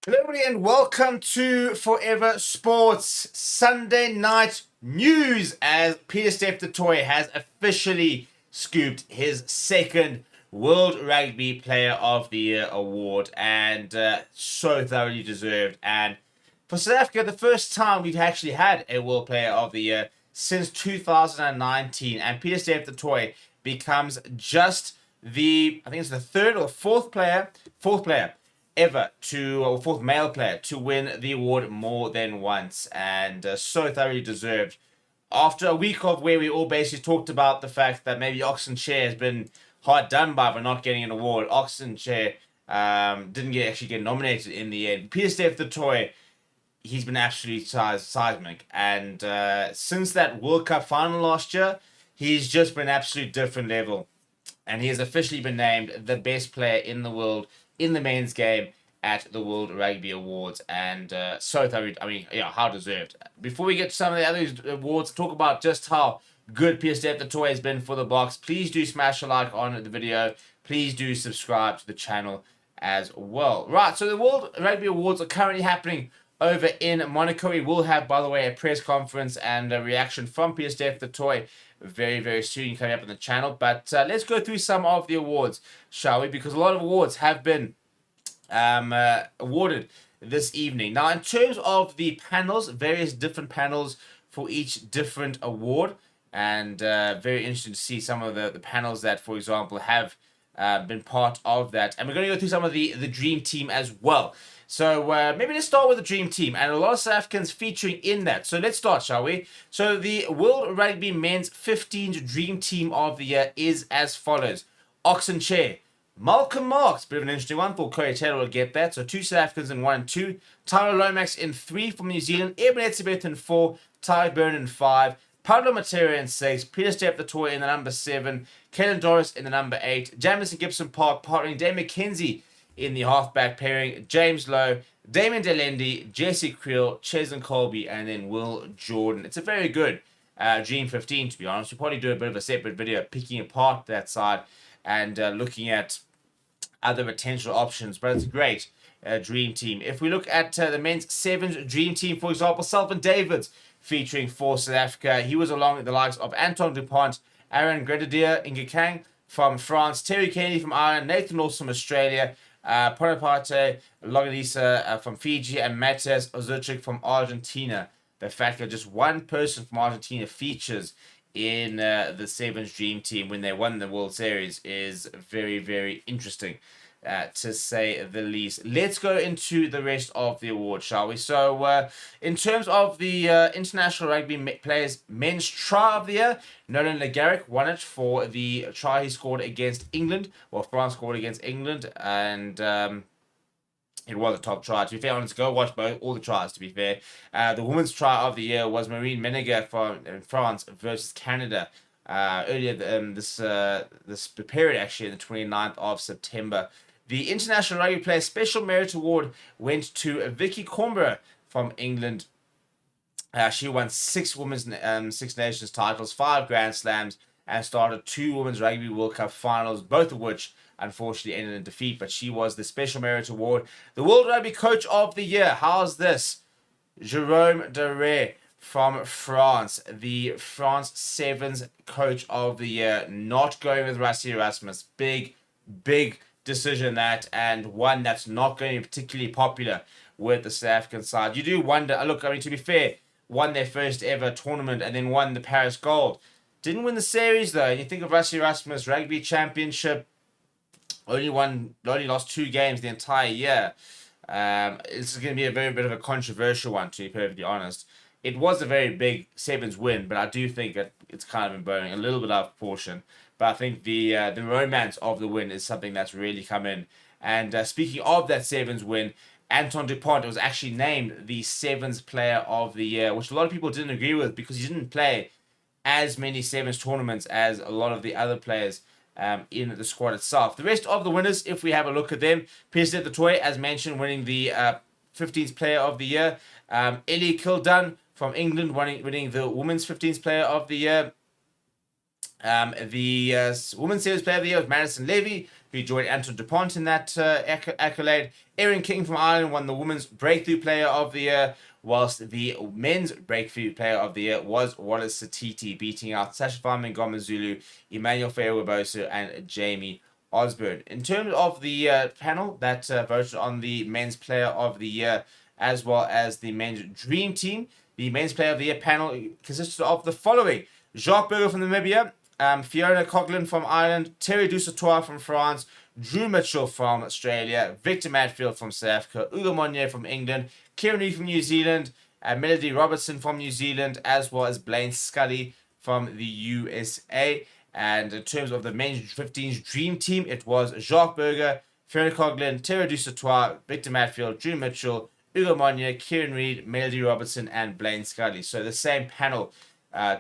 Hello everybody and welcome to Forever Sports Sunday Night News as Pieter-Steph the Toy has officially scooped his second World Rugby Player of the Year award, and so thoroughly deserved. And for South Africa, the first time we've actually had a World Player of the Year since 2019, and Pieter-Steph the Toy becomes just I think it's the third or fourth player ever or fourth male player to win the award more than once, and so thoroughly deserved. After a week of where we all basically talked about the fact that maybe Oxen Chair has been hard done by not getting an award, Oxen Chair didn't actually get nominated in the end. Pieter-Steph the Toy, he's been absolutely seismic, and since that World Cup final last year, he's just been absolute different level, and he has officially been named the best player in the world in the men's game at the World Rugby Awards, and so thoroughly, how deserved. Before we get to some of the other awards, talk about just how good Pieter-Steph the Toy has been for the box. Please do smash a like on the video. Please do subscribe to the channel as well. Right, so the World Rugby Awards are currently happening over in Monaco. We will have, by the way, a press conference and a reaction from Pieter-Steph the Toy very, very soon coming up on the channel. But let's go through some of the awards, shall we? Because a lot of awards have been awarded this evening. Now, in terms of the panels, various different panels for each different award, and very interesting to see some of the panels that, for example, have been part of that. And we're going to go through some of the Dream Team as well. So maybe let's start with the Dream Team, and a lot of South Africans featuring in that. So let's start, shall we? So the World Rugby Men's 15th Dream Team of the Year is as follows. Oxen Chair, Malcolm Marx, bit of an interesting one. Thought Corey Taylor would get that. So 2 South Africans in 1 and 2. Tyler Lomax in 3 from New Zealand. Eben Etzebeth in 4. Ty Byrne in 5. Pablo Matera in 6. Pieter-Steph the Toy in the number 7. Kellen Doris in the number 8. Jamison Gibson Park partnering Dave McKenzie in the halfback pairing. James Lowe, Damien Delendi, Jesse Creel, Cheslin Colby, and then Will Jordan. It's a very good Dream 15, to be honest. We'll probably do a bit of a separate video picking apart that side and looking at other potential options, but it's a great Dream Team. If we look at the men's 7th Dream Team, for example, Sullivan Davids featuring for South Africa. He was along with the likes of Antoine Dupont, Aaron Grenadier Ingekang from France, Terry Kennedy from Ireland, Nathan Lawson from Australia, Ponapate Loganisa from Fiji, and Matthias Ozuchik from Argentina. The fact that just one person from Argentina features in the 7th Dream Team when they won the World Series is very, very interesting, to say the least. Let's go into the rest of the award, shall we? So, in terms of the International Rugby Players Men's Try of the Year, Nolan Le Garrec won it for the try he scored against England. Well, France scored against England, and it was a top try. To be fair, let's go watch all the tries, to be fair. The women's try of the year was Marine Menegger from France versus Canada earlier this period, actually, on the 29th of September. The International Rugby Player Special Merit Award went to Vicky Combra from England. She won 6 women's Six Nations titles, 5 Grand Slams, and started 2 Women's Rugby World Cup finals, both of which unfortunately ended in defeat, but she was the Special Merit Award. The World Rugby Coach of the Year, how's this? Jérôme Daré from France, the France Sevens Coach of the Year, not going with RASSIE ERASMUS. Big decision that, and one that's not going to be particularly popular with the South African side. You do wonder, look, to be fair, won their first ever tournament and then won the Paris Gold. Didn't win the series though. You think of RASSIE ERASMUS Rugby Championship, only lost 2 games the entire year. This is going to be a very bit of a controversial one, to be perfectly honest. It was a very big Sevens win, but I do think that it's kind of been burning a little bit out of proportion. But I think the romance of the win is something that's really come in. And speaking of that Sevens win, Antoine Dupont was actually named the Sevens Player of the Year, which a lot of people didn't agree with because he didn't play as many Sevens tournaments as a lot of the other players in the squad itself. The rest of the winners, if we have a look at them, Pieter-Steph the Toy, as mentioned, winning the 15th Player of the Year. Ellie Kildunne from England winning the Women's 15th Player of the Year. The Women's Series Player of the Year was Maddison Levi, who joined Antoine Dupont in that accolade. Erin King from Ireland won the Women's Breakthrough Player of the Year, whilst the Men's Breakthrough Player of the Year was Wallace Sititi, beating out Sasha Farman Gomezulu, Emmanuel Ferrer-Weboso, and Jamie Osborne. In terms of the panel that voted on the Men's Player of the Year as well as the Men's Dream Team, the Men's Player of the Year panel consisted of the following: Jacques Burger from Namibia, Fiona Coghlan from Ireland, Terry Toit from France, Drew Mitchell from Australia, Victor Matfield from South Africa, Ugo Monye from England, Kieran Reid from New Zealand, Melody Robertson from New Zealand, as well as Blaine Scully from the USA. And in terms of the men's 15's dream team, it was Jacques Burger, Fiona Coghlan, Terry Toit, Victor Matfield, Drew Mitchell, Ugo Monye, Kieran Reid, Melody Robertson, and Blaine Scully. So the same panel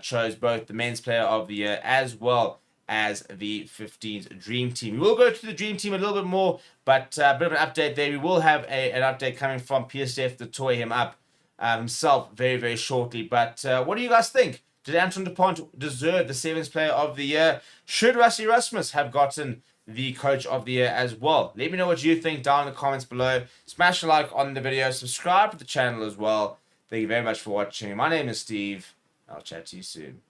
chose both the Men's Player of the Year as well as the 15's Dream Team. We will go to the Dream Team a little bit more, but a bit of an update there. We will have an update coming from Pieter-Steph to toy him up himself very, very shortly. But what do you guys think? Did Antoine Dupont deserve the 7th Player of the Year? Should ERASMUS have gotten the Coach of the Year as well? Let me know what you think down in the comments below. Smash a like on the video. Subscribe to the channel as well. Thank you very much for watching. My name is Steve. I'll chat to you soon.